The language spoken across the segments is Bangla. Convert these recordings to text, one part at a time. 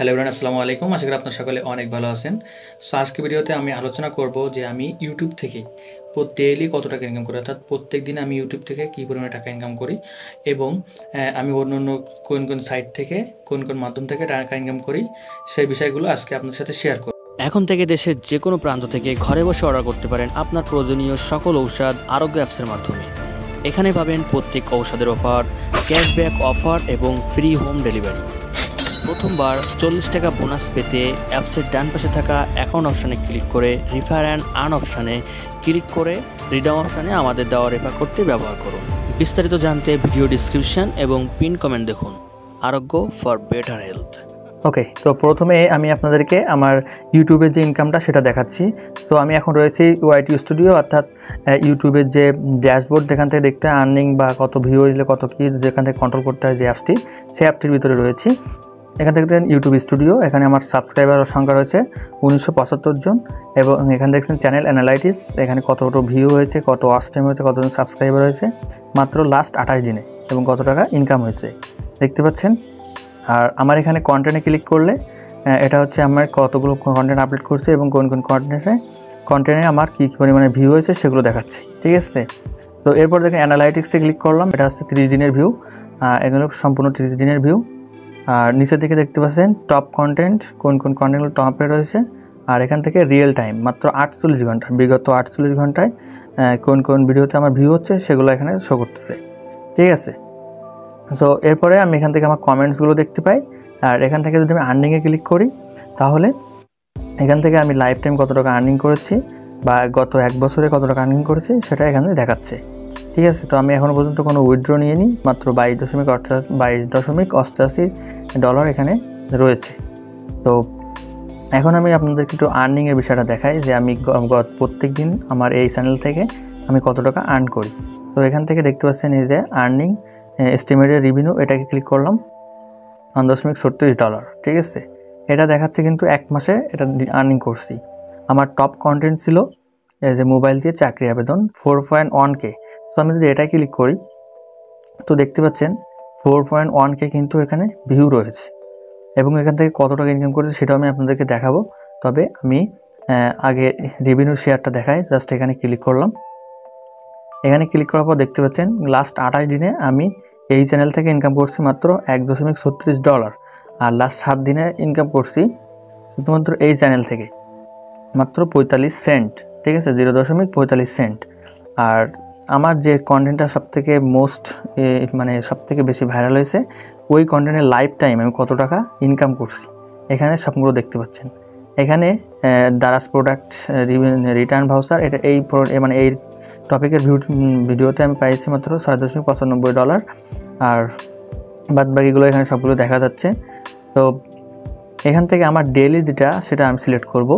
হ্যালো এভরিওয়ান, আসসালামু আলাইকুম। আশা করি আপনারা সকলে অনেক ভালো আছেন। সো আজকে ভিডিওতে আমি আলোচনা করব যে আমি ইউটিউব থেকে ডেইলি কত টাকা ইনকাম করি, অর্থাৎ প্রত্যেকদিন আমি ইউটিউব থেকে কী পরিমাণে টাকা ইনকাম করি এবং আমি অন্য কোন সাইট থেকে কোন মাধ্যম থেকে টাকা ইনকাম করি, সেই বিষয়গুলো আজকে আপনাদের সাথে শেয়ার করব। এখন থেকে দেশের যে কোনো প্রান্ত থেকে ঘরে বসে অর্ডার করতে পারেন আপনার প্রয়োজনীয় সকল ঔষধ আরোগ্য অ্যাপসের মাধ্যমে। এখানে পাবেন প্রত্যেক ঔষধের অফার, ক্যাশব্যাক অফার এবং ফ্রি হোম ডেলিভারি। প্রথমবার 40 টাকা বোনাস পেতে অ্যাপসের ডান পাশে থাকা অ্যাকাউন্ট অপশানে ক্লিক করে রিফার অ্যান্ড আর্ন অপশানে ক্লিক করে রিডাম অপশানে আমাদের দেওয়া রেফার করতে ব্যবহার করুন। বিস্তারিত জানতে ভিডিও ডিসক্রিপশন এবং পিন কমেন্ট দেখুন। আরোগ্য ফর বেটার হেলথ। ওকে, তো প্রথমে আমি আপনাদেরকে আমার ইউটিউবের যে ইনকামটা সেটা দেখাচ্ছি। তো আমি এখন রয়েছি ওয়াইটি স্টুডিও, অর্থাৎ ইউটিউবের যে ড্যাশবোর্ড, যেখান থেকে দেখতে আর্নিং বা কত ভিউ হইলে কত কী, যেখান থেকে কন্ট্রোল করতে হয় যে অ্যাপসটি, সেই অ্যাপটির ভিতরে রয়েছি। এখান থেকে দেখেন ইউটিউব স্টুডিও, এখানে আমার সাবস্ক্রাইবার সংখ্যা রয়েছে 1975 জন এবং এখানে দেখছেন চ্যানেল অ্যানালাইটিস, এখানে কতটা ভিউ হয়েছে, কত ওয়াচ টাইম হয়েছে, কতজন সাবস্ক্রাইবার হয়েছে মাত্র লাস্ট 28 দিনে এবং কত টাকা ইনকাম হয়েছে দেখতে পাচ্ছেন। আর আমার এখানে কন্টেন্টে ক্লিক করলে এটা হচ্ছে আমার কতগুলো কন্টেন্ট আপলোড করছে এবং কোন কন্টেন্টে আমার কী পরিমাণে ভিউ হয়েছে সেগুলো দেখাচ্ছে, ঠিক আছে। তো এরপর দেখেন অ্যানালাইটিক্সে ক্লিক করলাম, এটা হচ্ছে 30 দিনের ভিউ, এগুলো সম্পূর্ণ 30 দিনের ভিউ। আর নিচের দিকে দেখতে পাচ্ছেন টপ কন্টেন্ট, কোন কন্টেন্টগুলো টপে রয়েছে। আর এখান থেকে রিয়েল টাইম মাত্র 48 ঘন্টা, বিগত 48 ঘন্টায় কোন ভিডিওতে আমার ভিউ হচ্ছে সেগুলো এখানে শো করতেছে, ঠিক আছে। সো এরপরে আমি এখান থেকে আমার কমেন্টসগুলো দেখতে পাই। আর এখান থেকে যদি আমি আর্নিংয়ে ক্লিক করি তাহলে এখান থেকে আমি লাইফ টাইম কত টাকা আর্নিং করেছি বা গত 1 বছরে কত টাকা আর্নিং করেছি সেটা এখানে দেখাচ্ছে, ঠিক আছে। তো আমি এখনও পর্যন্ত কোনো উইথড্র নিয়ে নিই, মাত্র 22.88 ডলার এখানে রয়েছে। তো এখন আমি আপনাদেরকে একটু আর্নিংয়ের বিষয়টা দেখাই যে আমি প্রত্যেক দিন আমার এই চ্যানেল থেকে আমি কত টাকা আর্ন করি। তো এখান থেকে দেখতে পাচ্ছেন এই যে আর্নিং এস্টিমেটেড রেভিনিউ, এটাকে ক্লিক করলাম, 1.36 ডলার, ঠিক আছে। এটা দেখাচ্ছে কিন্তু 1 মাসে এটা আর্নিং করছি। আমার টপ কন্টেন্ট ছিল এই যে মোবাইল দিয়ে চাকরি আবেদন, 4.1K। সো আমি যদি এটা ক্লিক করি তো দেখতে পাচ্ছেন 4.1K কিন্তু এখানে ভিউ রয়েছে এবং এখান থেকে কত টাকা ইনকাম করেছে সেটাও আমি আপনাদেরকে দেখাবো। তবে আমি আগে রেভিনিউ শেয়ারটা দেখাই, জাস্ট এখানে ক্লিক করলাম। এখানে ক্লিক করার পর দেখতে পাচ্ছেন লাস্ট 28 দিনে আমি এই চ্যানেল থেকে ইনকাম করছি মাত্র 1.36 ডলার, আর লাস্ট 7 দিনে ইনকাম করছি শুধুমাত্র এই চ্যানেল থেকে মাত্র 45 সেন্ট, ঠিক আছে, 0.45 সেন্ট। আর আমার যে কন্টেন্টটা সবথেকে সবথেকে বেশি ভাইরাল হয়েছে ওই কন্টেন্টের লাইফ টাইম আমি কত টাকা ইনকাম করছি এখানে সবগুলো দেখতে পাচ্ছেন। এখানে দারাজ প্রোডাক্ট রিটার্ন ভাউচার, এটা এই টপিকের ভিডিওতে আমি পাইছি মাত্র 6.95 ডলার, আর বাদ বাকিগুলো এখানে সবগুলো দেখা যাচ্ছে। তো এখান থেকে আমার ডেইলি যেটা সেটা আমি সিলেক্ট করব।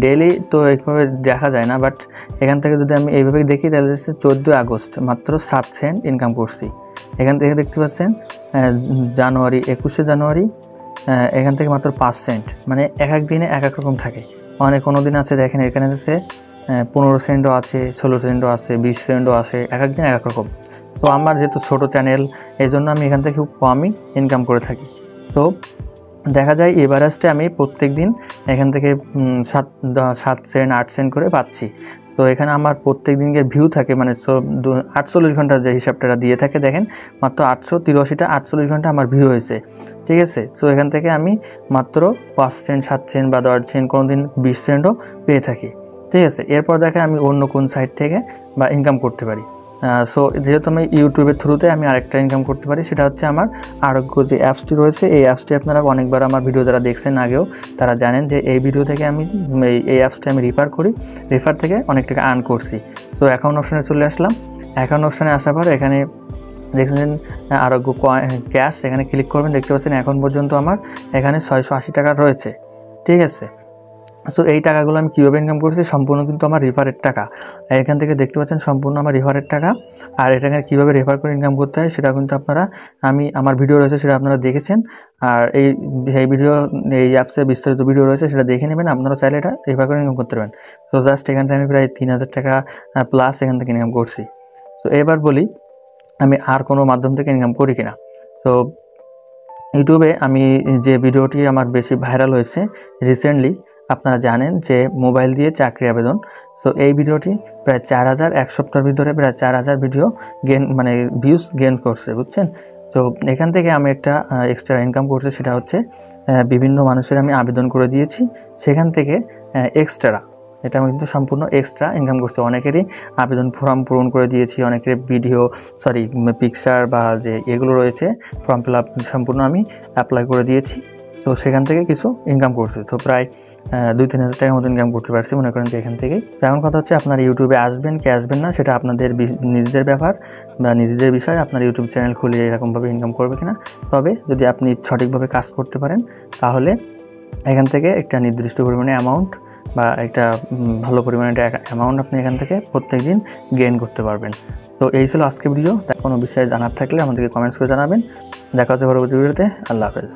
ডেইলি তো এইভাবে দেখা যায় না, বাট এখান থেকে যদি আমি এইভাবে দেখি তাহলে হচ্ছে 14 আগস্ট মাত্র 7 সেন্ট ইনকাম করছি। এখান থেকে দেখতে পাচ্ছেন জানুয়ারি 21 জানুয়ারি এখান থেকে মাত্র 5 সেন্ট, মানে এক দিনে এক রকম থাকে। কোনো দিন আছে দেখেন এখানে হচ্ছে 15 সেন্টও আছে, 16 সেন্টও আছে, 20 সেন্টও আছে, এক দিন এক রকম। তো আমার যেহেতু ছোটো চ্যানেল এই জন্য আমি এখান থেকে খুব কমই ইনকাম করে থাকি। তো দেখা যায় এভারেস্টে আমি প্রত্যেক দিন এখান থেকে 7 সেন্ট 8 সেন্ট করে পাচ্ছি। তো এখানে আমার প্রত্যেক দিনকে ভিউ থাকে, মানে 48 ঘন্টার যে হিসাবটা দিয়ে থাকে দেখেন মাত্র 883টা 48 ঘন্টা আমার ভিউ হয়েছে, ঠিক আছে। তো এখান থেকে আমি মাত্র 5 সেন্ট 7 সেন্ট বা 10 সেন্ট, কোনো দিন 20 সেন্টও পেয়ে থাকি, ঠিক আছে। এরপর দেখে আমি অন্য কোন সাইট থেকে বা ইনকাম করতে পারি। সো যেহেতু আমি ইউটিউবের থ্রুতে আমি আরেকটা ইনকাম করতে পারি, সেটা হচ্ছে আমার আরোগ্য যে অ্যাপসটি রয়েছে। এই অ্যাপসটি আপনারা অনেকবার আমার ভিডিও যারা দেখছেন আগেও তারা জানেন যে এই ভিডিও থেকে আমি এই অ্যাপসটি আমি রেফার থেকে অনেক টাকা আর্ন করছি। সো অ্যাকাউন্ট অপশানে চলে আসলাম। অ্যাকাউন্ট অপশানে আসার পর এখানে দেখছেন আরোগ্য ক্যাশ, এখানে ক্লিক করবেন, দেখতে পাচ্ছেন এখন পর্যন্ত আমার এখানে 680 টাকা রয়েছে, ঠিক আছে। সো এই টাকাগুলো আমি কীভাবে ইনকাম করছি, সম্পূর্ণ কিন্তু আমার রেফারের টাকা। এখান থেকে দেখতে পাচ্ছেন সম্পূর্ণ আমার রেফারের টাকা। আর এটাকে কীভাবে রেফার করে ইনকাম করতে হয় সেটা কিন্তু আমার ভিডিও রয়েছে সেটা আপনারা দেখেছেন। আর এই অ্যাপসে বিস্তারিত ভিডিও রয়েছে সেটা দেখে নেবেন, আপনারা চাইলে এটা রেফার করে ইনকাম করতে পারবেন। সো জাস্ট এখান থেকে আমি প্রায় 3000 টাকা প্লাস এখান থেকে ইনকাম করছি। সো এবার বলি আমি আর কোনো মাধ্যম থেকে ইনকাম করি কিনা। সো ইউটিউবে আমি যে ভিডিওটি আমার বেশি ভাইরাল হয়েছে রিসেন্টলি, আপনারা জানেন যে মোবাইল দিয়ে চাকরি আবেদন। সো এই ভিডিওটি প্রায় 4000 এক সপ্তাহের ভিতরে প্রায় 4000 ভিডিও ভিউজ গেইন করছে, বুঝছেন। তো এখান থেকে আমি একটা এক্সট্রা ইনকাম করছি, সেটা হচ্ছে বিভিন্ন মানুষের আমি আবেদন করে দিয়েছি, সেখান থেকে এক্সট্রা, এটা আমি কিন্তু সম্পূর্ণ এক্সট্রা ইনকাম করছি। অনেকেরই আবেদন ফর্ম পূরণ করে দিয়েছি, অনেকের পিকচার বা যে এগুলো রয়েছে ফর্ম ফিল আপ সম্পূর্ণ আমি অ্যাপ্লাই করে দিয়েছি। সো সেখান থেকে কিছু ইনকাম করছি, তো প্রায় 2-3 হাজার টাকার মতো ইনকাম করতে পারছি মনে করেন যে এখান থেকেই। তো এখন কথা হচ্ছে আপনারা ইউটিউবে আসবেন কি আসবেন না সেটা আপনাদের নিজেদের ব্যাপার বা নিজেদের বিষয়। আপনার ইউটিউব চ্যানেল খুলে এরকমভাবে ইনকাম করবে কিনা, তবে যদি আপনি সঠিকভাবে কাজ করতে পারেন তাহলে এখান থেকে একটা নির্দিষ্ট পরিমাণে অ্যামাউন্ট বা একটা ভালো পরিমাণে অ্যামাউন্ট আপনি এখান থেকে প্রত্যেকদিন গেইন করতে পারবেন। তো এই ছিল আজকে ভিডিও। কোনো বিষয়ে জানার থাকলে আমাদেরকে কমেন্টস করে জানাবেন। দেখা হচ্ছে পরবর্তী ভিডিওতে। আল্লাহ হাফেজ।